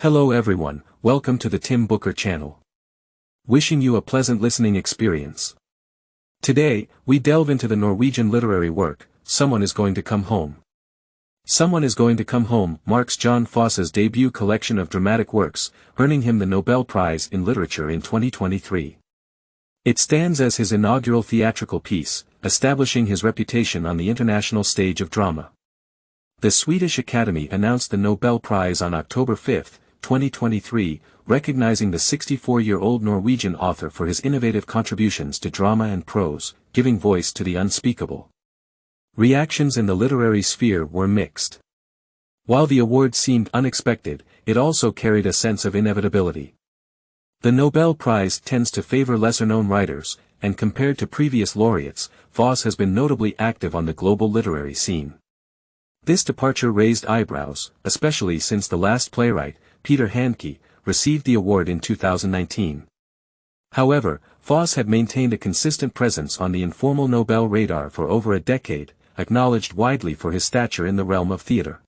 Hello everyone, welcome to the Tim Booker channel. Wishing you a pleasant listening experience. Today, we delve into the Norwegian literary work, Someone is Going to Come Home. Someone is Going to Come Home marks Jon Fosse's debut collection of dramatic works, earning him the Nobel Prize in Literature in 2023. It stands as his inaugural theatrical piece, establishing his reputation on the international stage of drama. The Swedish Academy announced the Nobel Prize on October 5, 2023, recognizing the 64-year-old Norwegian author for his innovative contributions to drama and prose, giving voice to the unspeakable. Reactions in the literary sphere were mixed. While the award seemed unexpected, it also carried a sense of inevitability. The Nobel Prize tends to favor lesser-known writers, and compared to previous laureates, Fosse has been notably active on the global literary scene. This departure raised eyebrows, especially since the last playwright, Peter Handke, received the award in 2019. However, Fosse had maintained a consistent presence on the informal Nobel radar for over a decade, acknowledged widely for his stature in the realm of theater.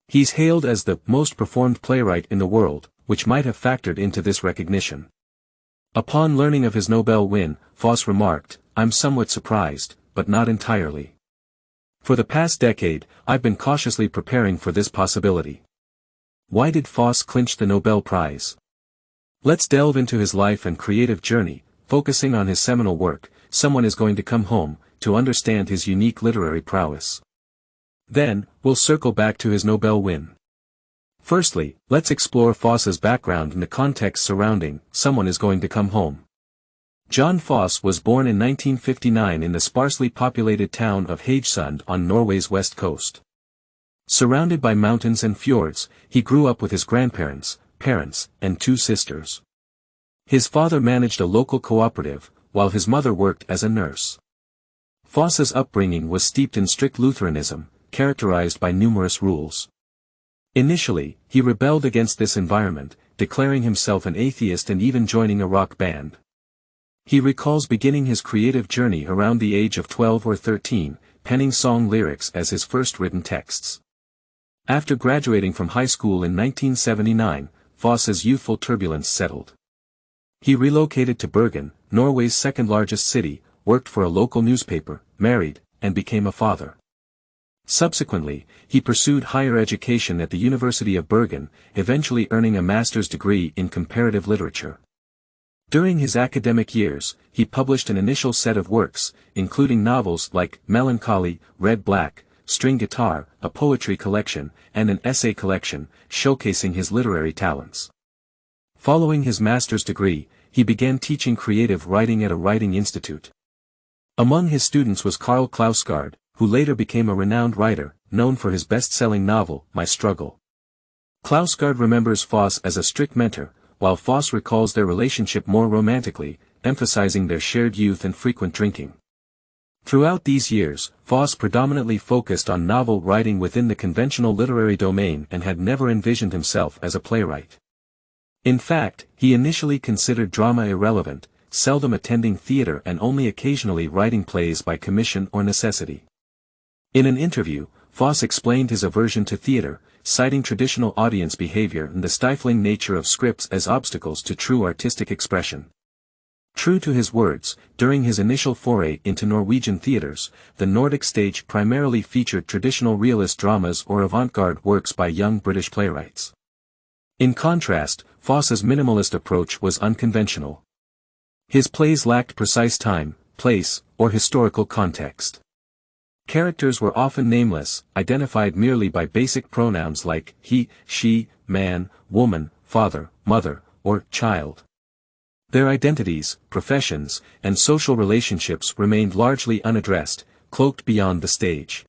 He's hailed as the most performed playwright in the world, which might have factored into this recognition. Upon learning of his Nobel win, Fosse remarked, "I'm somewhat surprised, but not entirely. For the past decade, I've been cautiously preparing for this possibility." Why did Fosse clinch the Nobel Prize? Let's delve into his life and creative journey, focusing on his seminal work, Someone is Going to Come Home, to understand his unique literary prowess. Then, we'll circle back to his Nobel win. Firstly, let's explore Fosse's background and the context surrounding Someone is Going to Come Home. Jon Fosse was born in 1959 in the sparsely populated town of Haugesund on Norway's west coast. Surrounded by mountains and fjords, he grew up with his grandparents, parents, and two sisters. His father managed a local cooperative, while his mother worked as a nurse. Fosse's upbringing was steeped in strict Lutheranism, characterized by numerous rules. Initially, he rebelled against this environment, declaring himself an atheist and even joining a rock band. He recalls beginning his creative journey around the age of 12 or 13, penning song lyrics as his first written texts. After graduating from high school in 1979, Fosse's youthful turbulence settled. He relocated to Bergen, Norway's second-largest city, worked for a local newspaper, married, and became a father. Subsequently, he pursued higher education at the University of Bergen, eventually earning a master's degree in comparative literature. During his academic years, he published an initial set of works, including novels like Melancholy, Red Black, String Guitar, a poetry collection, and an essay collection, showcasing his literary talents. Following his master's degree, he began teaching creative writing at a writing institute. Among his students was Karl Knausgaard, who later became a renowned writer, known for his best-selling novel, My Struggle. Knausgaard remembers Fosse as a strict mentor, while Fosse recalls their relationship more romantically, emphasizing their shared youth and frequent drinking. Throughout these years, Fosse predominantly focused on novel writing within the conventional literary domain and had never envisioned himself as a playwright. In fact, he initially considered drama irrelevant, seldom attending theater and only occasionally writing plays by commission or necessity. In an interview, Fosse explained his aversion to theater, citing traditional audience behavior and the stifling nature of scripts as obstacles to true artistic expression. True to his words, during his initial foray into Norwegian theaters, the Nordic stage primarily featured traditional realist dramas or avant-garde works by young British playwrights. In contrast, Fosse's minimalist approach was unconventional. His plays lacked precise time, place, or historical context. Characters were often nameless, identified merely by basic pronouns like he, she, man, woman, father, mother, or child. Their identities, professions, and social relationships remained largely unaddressed, cloaked beyond the stage.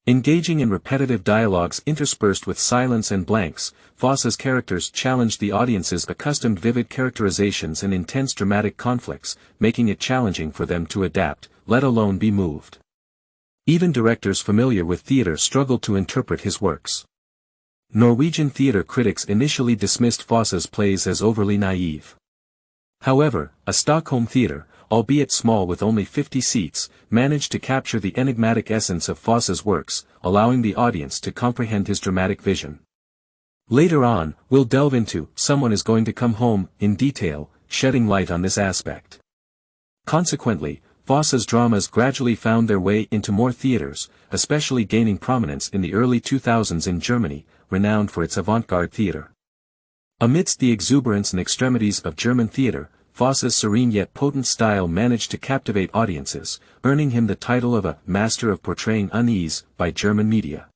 Engaging in repetitive dialogues interspersed with silence and blanks, Fosse's characters challenged the audience's accustomed vivid characterizations and intense dramatic conflicts, making it challenging for them to adapt, let alone be moved. Even directors familiar with theater struggled to interpret his works. Norwegian theater critics initially dismissed Fosse's plays as overly naive. However, a Stockholm theater, albeit small with only 50 seats, managed to capture the enigmatic essence of Fosse's works, allowing the audience to comprehend his dramatic vision. Later on, we'll delve into Someone is Going to Come Home in detail, shedding light on this aspect. Consequently, Fosse's dramas gradually found their way into more theaters, especially gaining prominence in the early 2000s in Germany, renowned for its avant-garde theater. Amidst the exuberance and extremities of German theater, Fosse's serene yet potent style managed to captivate audiences, earning him the title of a master of portraying unease by German media.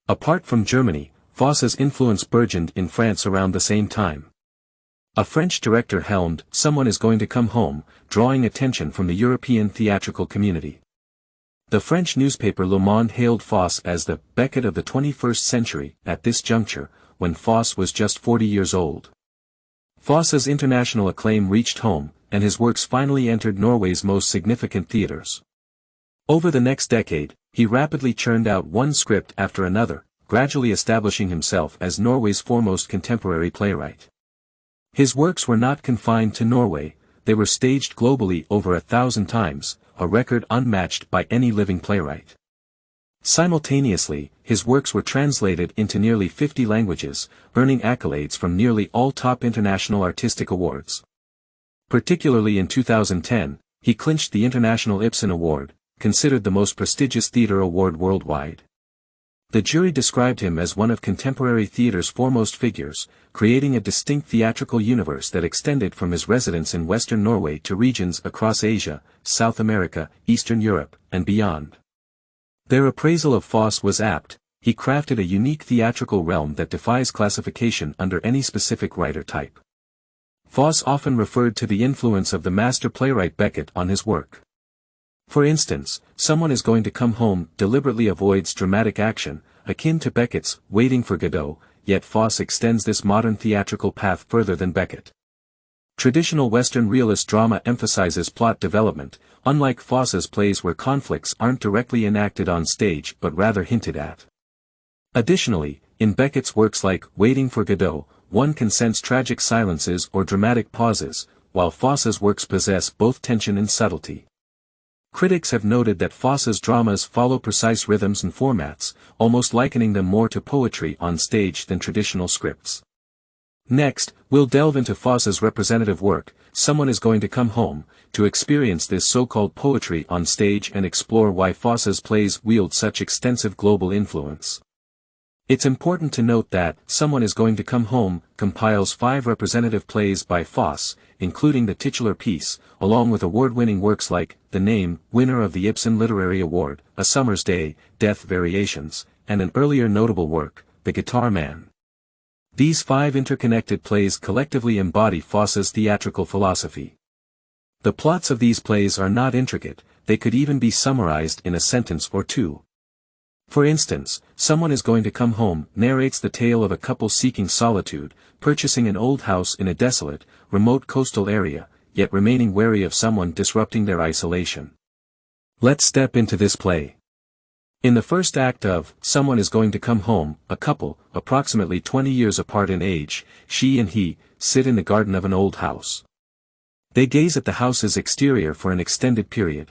Apart from Germany, Fosse's influence burgeoned in France around the same time. A French director helmed Someone is Going to Come Home, drawing attention from the European theatrical community. The French newspaper Le Monde hailed Fosse as the Beckett of the 21st century at this juncture, when Fosse was just 40 years old. Fosse's international acclaim reached home, and his works finally entered Norway's most significant theaters. Over the next decade, he rapidly churned out one script after another, gradually establishing himself as Norway's foremost contemporary playwright. His works were not confined to Norway, they were staged globally over 1,000 times, a record unmatched by any living playwright. Simultaneously, his works were translated into nearly 50 languages, earning accolades from nearly all top international artistic awards. Particularly in 2010, he clinched the International Ibsen Award, considered the most prestigious theater award worldwide. The jury described him as one of contemporary theater's foremost figures, creating a distinct theatrical universe that extended from his residence in Western Norway to regions across Asia, South America, Eastern Europe, and beyond. Their appraisal of Fosse was apt. He crafted a unique theatrical realm that defies classification under any specific writer type. Fosse often referred to the influence of the master playwright Beckett on his work. For instance, Someone is Going to Come Home deliberately avoids dramatic action, akin to Beckett's Waiting for Godot, yet Fosse extends this modern theatrical path further than Beckett. Traditional Western realist drama emphasizes plot development, unlike Fosse's plays where conflicts aren't directly enacted on stage but rather hinted at. Additionally, in Beckett's works like Waiting for Godot, one can sense tragic silences or dramatic pauses, while Fosse's works possess both tension and subtlety. Critics have noted that Fosse's dramas follow precise rhythms and formats, almost likening them more to poetry on stage than traditional scripts. Next, we'll delve into Fosse's representative work, Someone is Going to Come Home, to experience this so-called poetry on stage and explore why Fosse's plays wield such extensive global influence. It's important to note that Someone is Going to Come Home compiles 5 representative plays by Fosse, including the titular piece, along with award-winning works like The Name, winner of the Ibsen Literary Award, A Summer's Day, Death Variations, and an earlier notable work, The Guitar Man. These 5 interconnected plays collectively embody Fosse's theatrical philosophy. The plots of these plays are not intricate, they could even be summarized in a sentence or two. For instance, Someone is Going to Come Home narrates the tale of a couple seeking solitude, purchasing an old house in a desolate, remote coastal area, yet remaining wary of someone disrupting their isolation. Let's step into this play. In the first act of Someone is Going to Come Home, a couple, approximately 20 years apart in age, she and he, sit in the garden of an old house. They gaze at the house's exterior for an extended period.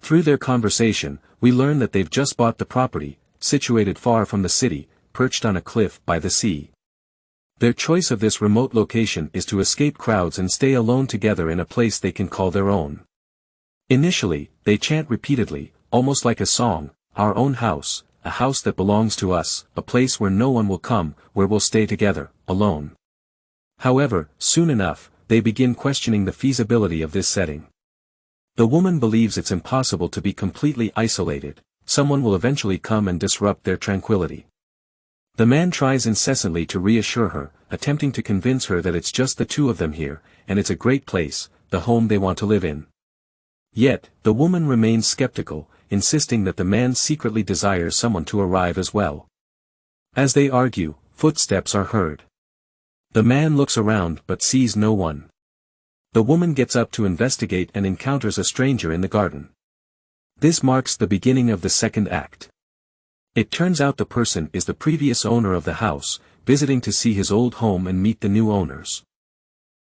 Through their conversation, we learn that they've just bought the property, situated far from the city, perched on a cliff by the sea. Their choice of this remote location is to escape crowds and stay alone together in a place they can call their own. Initially, they chant repeatedly, almost like a song, our own house, a house that belongs to us, a place where no one will come, where we'll stay together, alone. However, soon enough, they begin questioning the feasibility of this setting. The woman believes it's impossible to be completely isolated, someone will eventually come and disrupt their tranquility. The man tries incessantly to reassure her, attempting to convince her that it's just the two of them here, and it's a great place, the home they want to live in. Yet, the woman remains skeptical, insisting that the man secretly desires someone to arrive as well. As they argue, footsteps are heard. The man looks around but sees no one. The woman gets up to investigate and encounters a stranger in the garden. This marks the beginning of the second act. It turns out the person is the previous owner of the house, visiting to see his old home and meet the new owners.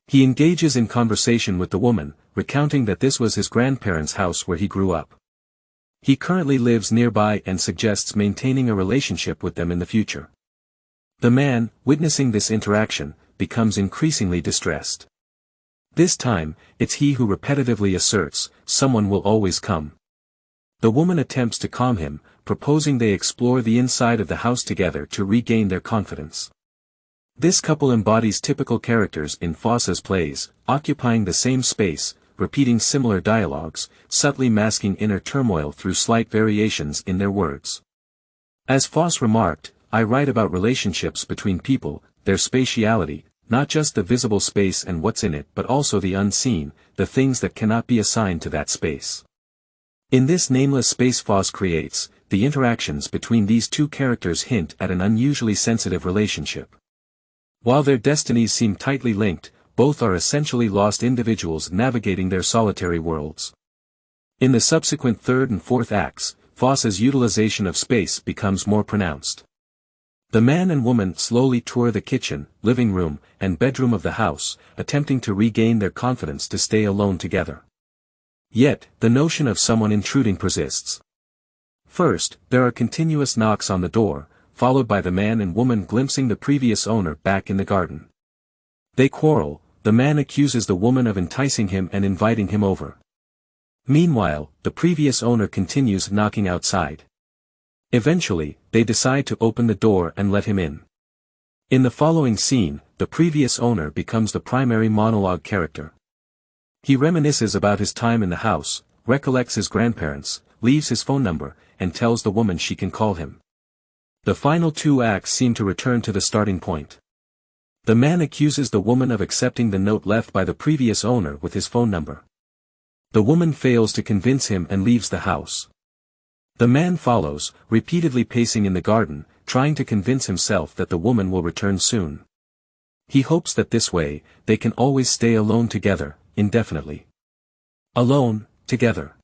He engages in conversation with the woman, recounting that this was his grandparents' house where he grew up. He currently lives nearby and suggests maintaining a relationship with them in the future. The man, witnessing this interaction, becomes increasingly distressed. This time, it's he who repetitively asserts, "Someone will always come." The woman attempts to calm him, proposing they explore the inside of the house together to regain their confidence. This couple embodies typical characters in Fosse's plays, occupying the same space, repeating similar dialogues, subtly masking inner turmoil through slight variations in their words. As Fosse remarked, "I write about relationships between people, their spatiality, not just the visible space and what's in it but also the unseen, the things that cannot be assigned to that space." In this nameless space Fosse creates, the interactions between these two characters hint at an unusually sensitive relationship. While their destinies seem tightly linked, both are essentially lost individuals navigating their solitary worlds. In the subsequent third and fourth acts, Fosse's utilization of space becomes more pronounced. The man and woman slowly tour the kitchen, living room, and bedroom of the house, attempting to regain their confidence to stay alone together. Yet, the notion of someone intruding persists. First, there are continuous knocks on the door, followed by the man and woman glimpsing the previous owner back in the garden. They quarrel, the man accuses the woman of enticing him and inviting him over. Meanwhile, the previous owner continues knocking outside. Eventually, they decide to open the door and let him in. In the following scene, the previous owner becomes the primary monologue character. He reminisces about his time in the house, recollects his grandparents, leaves his phone number, and tells the woman she can call him. The final two acts seem to return to the starting point. The man accuses the woman of accepting the note left by the previous owner with his phone number. The woman fails to convince him and leaves the house. The man follows, repeatedly pacing in the garden, trying to convince himself that the woman will return soon. He hopes that this way, they can always stay alone together, indefinitely. Alone, together.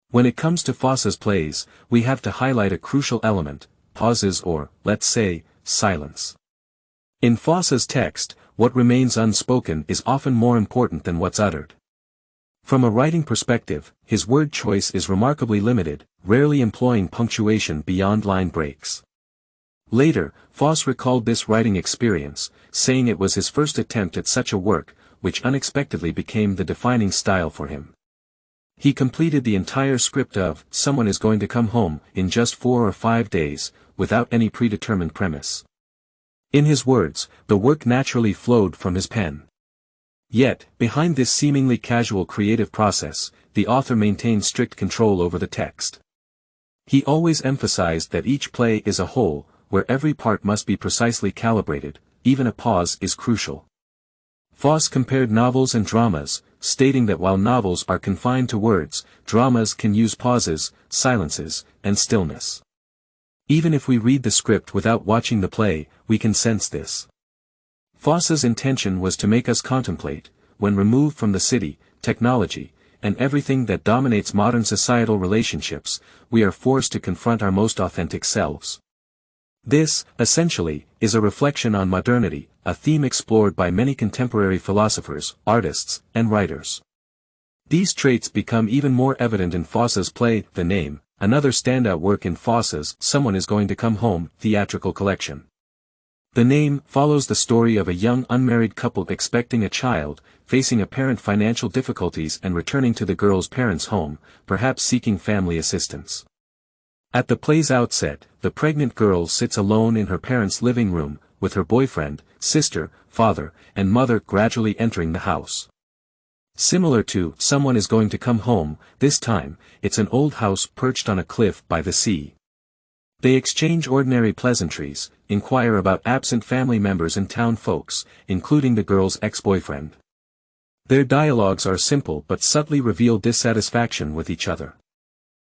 When it comes to Fosse's plays, we have to highlight a crucial element: pauses or, let's say, silence. In Fosse's text, what remains unspoken is often more important than what's uttered. From a writing perspective, his word choice is remarkably limited, rarely employing punctuation beyond line breaks. Later, Fosse recalled this writing experience, saying it was his first attempt at such a work, which unexpectedly became the defining style for him. He completed the entire script of "Someone is Going to Come Home" in just 4 or 5 days, without any predetermined premise. In his words, the work naturally flowed from his pen. Yet, behind this seemingly casual creative process, the author maintained strict control over the text. He always emphasized that each play is a whole, where every part must be precisely calibrated, even a pause is crucial. Fosse compared novels and dramas, stating that while novels are confined to words, dramas can use pauses, silences, and stillness. Even if we read the script without watching the play, we can sense this. Fosse's intention was to make us contemplate, when removed from the city, technology, and everything that dominates modern societal relationships, we are forced to confront our most authentic selves. This, essentially, is a reflection on modernity, a theme explored by many contemporary philosophers, artists, and writers. These traits become even more evident in Fosse's play, The Name, another standout work in Fosse's Someone is Going to Come Home theatrical collection. The Name follows the story of a young unmarried couple expecting a child, facing apparent financial difficulties and returning to the girl's parents' home, perhaps seeking family assistance. At the play's outset, the pregnant girl sits alone in her parents' living room, with her boyfriend, sister, father, and mother gradually entering the house. Similar to Someone is Going to Come Home, this time, it's an old house perched on a cliff by the sea. They exchange ordinary pleasantries, inquire about absent family members and town folks, including the girl's ex-boyfriend. Their dialogues are simple but subtly reveal dissatisfaction with each other.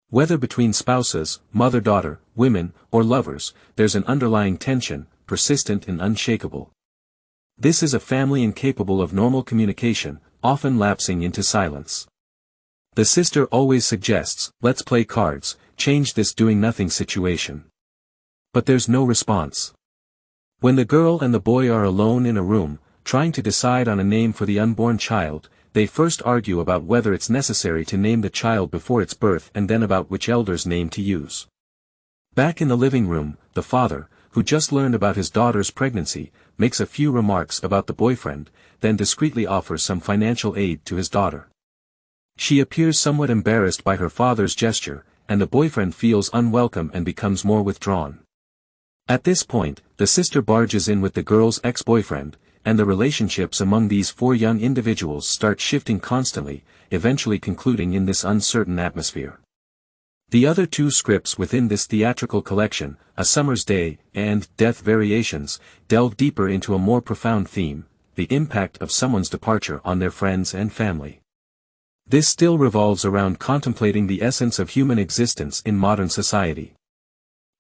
Whether between spouses, mother-daughter, women, or lovers, there's an underlying tension, persistent and unshakable. This is a family incapable of normal communication, often lapsing into silence. The sister always suggests, "Let's play cards, change this doing-nothing situation." But there's no response. When the girl and the boy are alone in a room, trying to decide on a name for the unborn child, they first argue about whether it's necessary to name the child before its birth and then about which elder's name to use. Back in the living room, the father, who just learned about his daughter's pregnancy, makes a few remarks about the boyfriend, then discreetly offers some financial aid to his daughter. She appears somewhat embarrassed by her father's gesture, and the boyfriend feels unwelcome and becomes more withdrawn. At this point, the sister barges in with the girl's ex-boyfriend, and the relationships among these four young individuals start shifting constantly, eventually concluding in this uncertain atmosphere. The other two scripts within this theatrical collection, A Summer's Day and Death Variations, delve deeper into a more profound theme, the impact of someone's departure on their friends and family. This still revolves around contemplating the essence of human existence in modern society.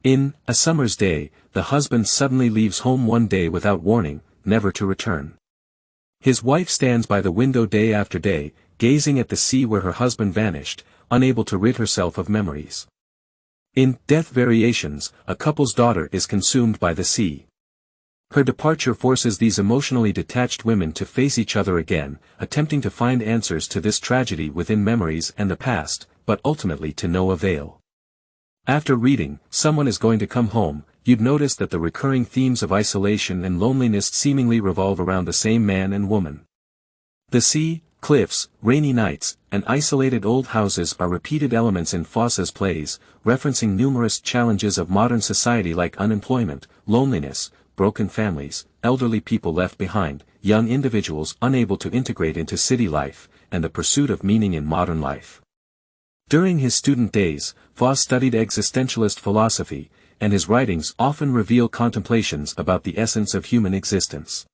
In A Summer's Day, the husband suddenly leaves home one day without warning, never to return. His wife stands by the window day after day, gazing at the sea where her husband vanished, unable to rid herself of memories. In Death Variations, a couple's daughter is consumed by the sea. Her departure forces these emotionally detached women to face each other again, attempting to find answers to this tragedy within memories and the past, but ultimately to no avail. After reading Someone is Going to Come Home, you'd notice that the recurring themes of isolation and loneliness seemingly revolve around the same man and woman. The sea, cliffs, rainy nights, and isolated old houses are repeated elements in Fosse's plays, referencing numerous challenges of modern society like unemployment, loneliness, broken families, elderly people left behind, young individuals unable to integrate into city life, and the pursuit of meaning in modern life. During his student days, Fosse studied existentialist philosophy, and his writings often reveal contemplations about the essence of human existence.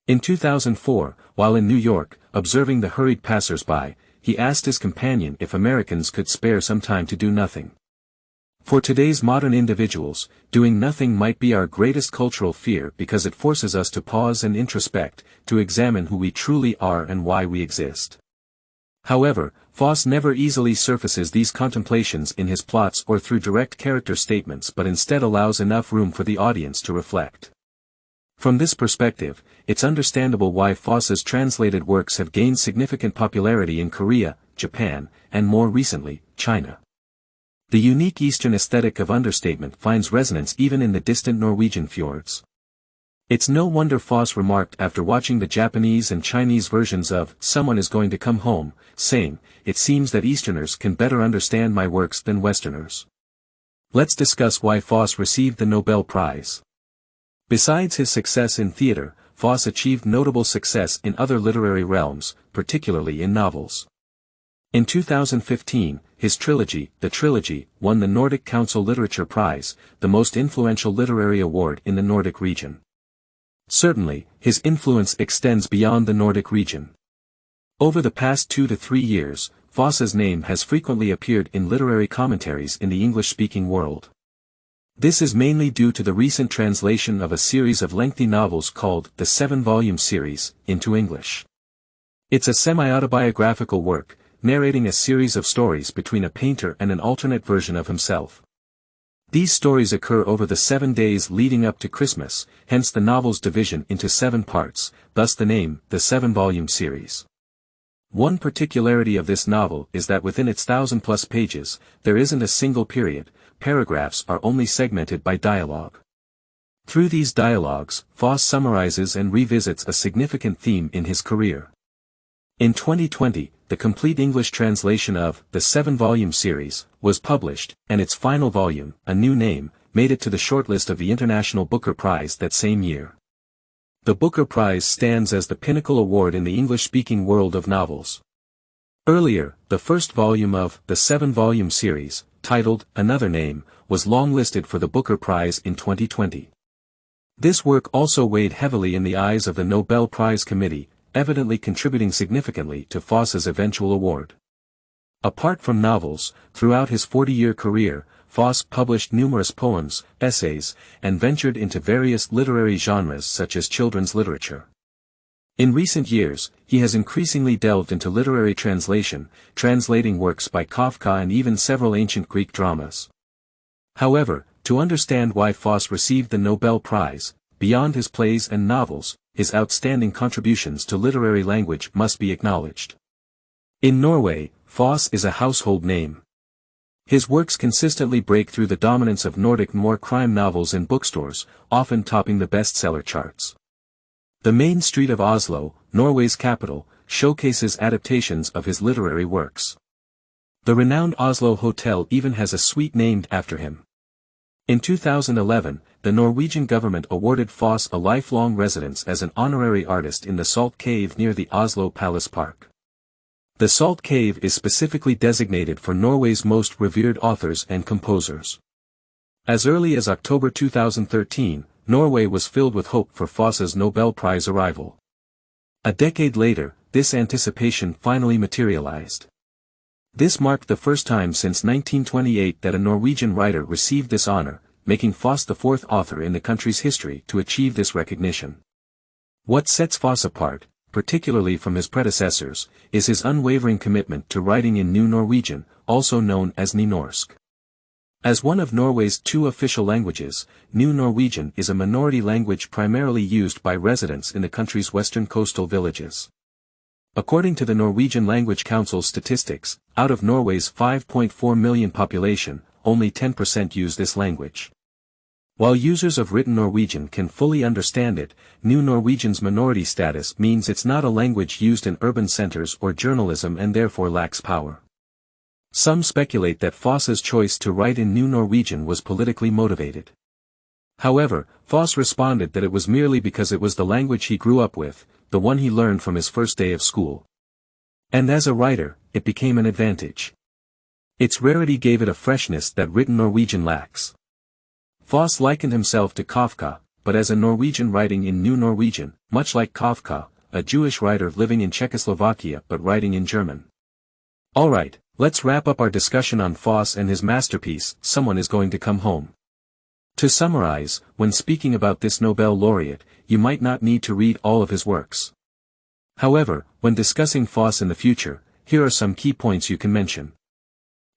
In 2004, while in New York, observing the hurried passers-by, he asked his companion if Americans could spare some time to do nothing. For today's modern individuals, doing nothing might be our greatest cultural fear because it forces us to pause and introspect, to examine who we truly are and why we exist. However, Fosse never easily surfaces these contemplations in his plots or through direct character statements but instead allows enough room for the audience to reflect. From this perspective, it's understandable why Fosse's translated works have gained significant popularity in Korea, Japan, and more recently, China. The unique Eastern aesthetic of understatement finds resonance even in the distant Norwegian fjords. It's no wonder Fosse remarked after watching the Japanese and Chinese versions of Someone is Going to Come Home, saying, "It seems that Easterners can better understand my works than Westerners." Let's discuss why Fosse received the Nobel Prize. Besides his success in theater, Fosse achieved notable success in other literary realms, particularly in novels. In 2015, his trilogy, The Trilogy, won the Nordic Council Literature Prize, the most influential literary award in the Nordic region. Certainly, his influence extends beyond the Nordic region. Over the past 2 to 3 years, Fosse's name has frequently appeared in literary commentaries in the English-speaking world. This is mainly due to the recent translation of a series of lengthy novels called the 7-volume series, into English. It's a semi-autobiographical work, narrating a series of stories between a painter and an alternate version of himself. These stories occur over the 7 days leading up to Christmas, hence the novel's division into 7 parts, thus the name, the 7-volume series. One particularity of this novel is that within its 1,000-plus pages, there isn't a single period, paragraphs are only segmented by dialogue. Through these dialogues, Fosse summarizes and revisits a significant theme in his career. In 2020, the complete English translation of the 7-volume series was published, and its final volume, A New Name, made it to the shortlist of the International Booker Prize that same year. The Booker Prize stands as the pinnacle award in the English-speaking world of novels. Earlier, the first volume of the 7-volume series, titled Another Name, was longlisted for the Booker Prize in 2020. This work also weighed heavily in the eyes of the Nobel Prize Committee, evidently contributing significantly to Fosse's eventual award. Apart from novels, throughout his 40-year career, Fosse published numerous poems, essays, and ventured into various literary genres such as children's literature. In recent years, he has increasingly delved into literary translation, translating works by Kafka and even several ancient Greek dramas. However, to understand why Fosse received the Nobel Prize, beyond his plays and novels, his outstanding contributions to literary language must be acknowledged. In Norway, Fosse is a household name. His works consistently break through the dominance of Nordic noir crime novels in bookstores, often topping the bestseller charts. The main street of Oslo, Norway's capital, showcases adaptations of his literary works. The renowned Oslo Hotel even has a suite named after him. In 2011, the Norwegian government awarded Fosse a lifelong residence as an honorary artist in the Salt Cave near the Oslo Palace Park. The Salt Cave is specifically designated for Norway's most revered authors and composers. As early as October 2013, Norway was filled with hope for Fosse's Nobel Prize arrival. A decade later, this anticipation finally materialized. This marked the first time since 1928 that a Norwegian writer received this honor, making Fosse the fourth author in the country's history to achieve this recognition. What sets Fosse apart, particularly from his predecessors, is his unwavering commitment to writing in New Norwegian, also known as Nynorsk. As one of Norway's two official languages, New Norwegian is a minority language primarily used by residents in the country's western coastal villages. According to the Norwegian Language Council's statistics, out of Norway's 5.4 million population, only 10% use this language. While users of written Norwegian can fully understand it, New Norwegian's minority status means it's not a language used in urban centers or journalism and therefore lacks power. Some speculate that Fosse's choice to write in New Norwegian was politically motivated. However, Fosse responded that it was merely because it was the language he grew up with, the one he learned from his first day of school. And as a writer, it became an advantage. Its rarity gave it a freshness that written Norwegian lacks. Fosse likened himself to Kafka, but as a Norwegian writing in New Norwegian, much like Kafka, a Jewish writer living in Czechoslovakia but writing in German. Alright, let's wrap up our discussion on Fosse and his masterpiece, Someone is Going to Come Home. To summarize, when speaking about this Nobel laureate, you might not need to read all of his works. However, when discussing Fosse in the future, here are some key points you can mention.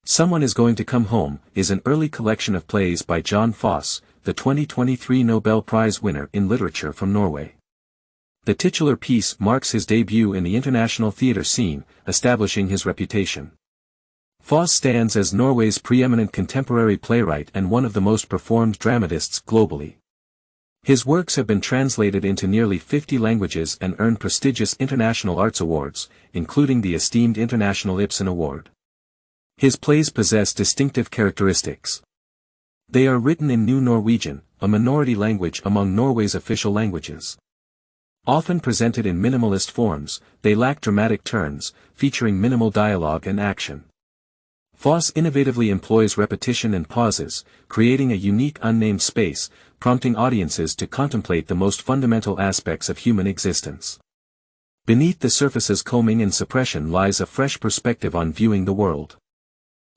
Someone is Going to Come Home is an early collection of plays by Jon Fosse, the 2023 Nobel Prize winner in literature from Norway. The titular piece marks his debut in the international theatre scene, establishing his reputation. Fosse stands as Norway's preeminent contemporary playwright and one of the most performed dramatists globally. His works have been translated into nearly 50 languages and earned prestigious international arts awards, including the esteemed International Ibsen Award. His plays possess distinctive characteristics. They are written in New Norwegian, a minority language among Norway's official languages. Often presented in minimalist forms, they lack dramatic turns, featuring minimal dialogue and action. Fosse innovatively employs repetition and pauses, creating a unique unnamed space, prompting audiences to contemplate the most fundamental aspects of human existence. Beneath the surface's combing and suppression lies a fresh perspective on viewing the world.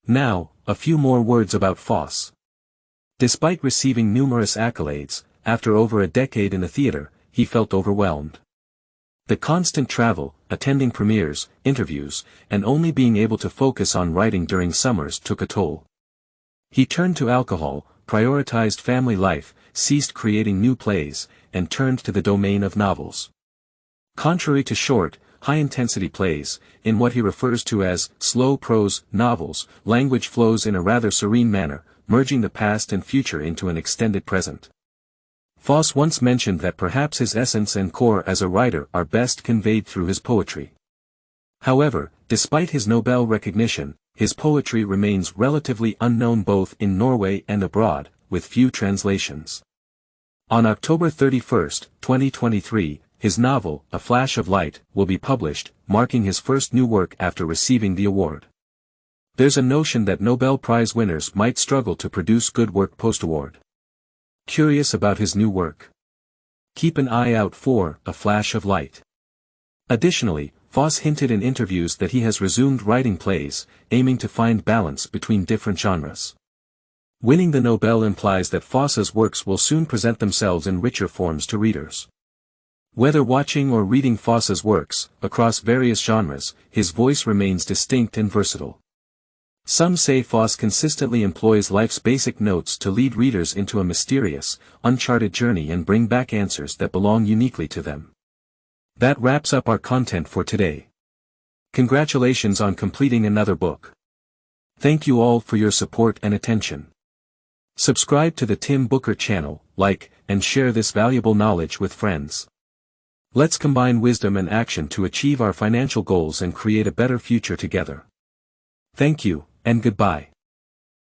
Now, a few more words about Fosse. Despite receiving numerous accolades, after over a decade in the theater, he felt overwhelmed. The constant travel, attending premieres, interviews, and only being able to focus on writing during summers took a toll. He turned to alcohol, prioritized family life, ceased creating new plays, and turned to the domain of novels. Contrary to short, high-intensity plays, in what he refers to as slow prose novels, language flows in a rather serene manner, merging the past and future into an extended present. Fosse once mentioned that perhaps his essence and core as a writer are best conveyed through his poetry. However, despite his Nobel recognition, his poetry remains relatively unknown both in Norway and abroad, with few translations. On October 31, 2023, his novel, A Flash of Light, will be published, marking his first new work after receiving the award. There's a notion that Nobel Prize winners might struggle to produce good work post-award. Curious about his new work? Keep an eye out for A Flash of Light. Additionally, Fosse hinted in interviews that he has resumed writing plays, aiming to find balance between different genres. Winning the Nobel implies that Fosse's works will soon present themselves in richer forms to readers. Whether watching or reading Fosse's works, across various genres, his voice remains distinct and versatile. Some say Fosse consistently employs life's basic notes to lead readers into a mysterious, uncharted journey and bring back answers that belong uniquely to them. That wraps up our content for today. Congratulations on completing another book. Thank you all for your support and attention. Subscribe to the Tim Booker channel, like, and share this valuable knowledge with friends. Let's combine wisdom and action to achieve our financial goals and create a better future together. Thank you, and goodbye.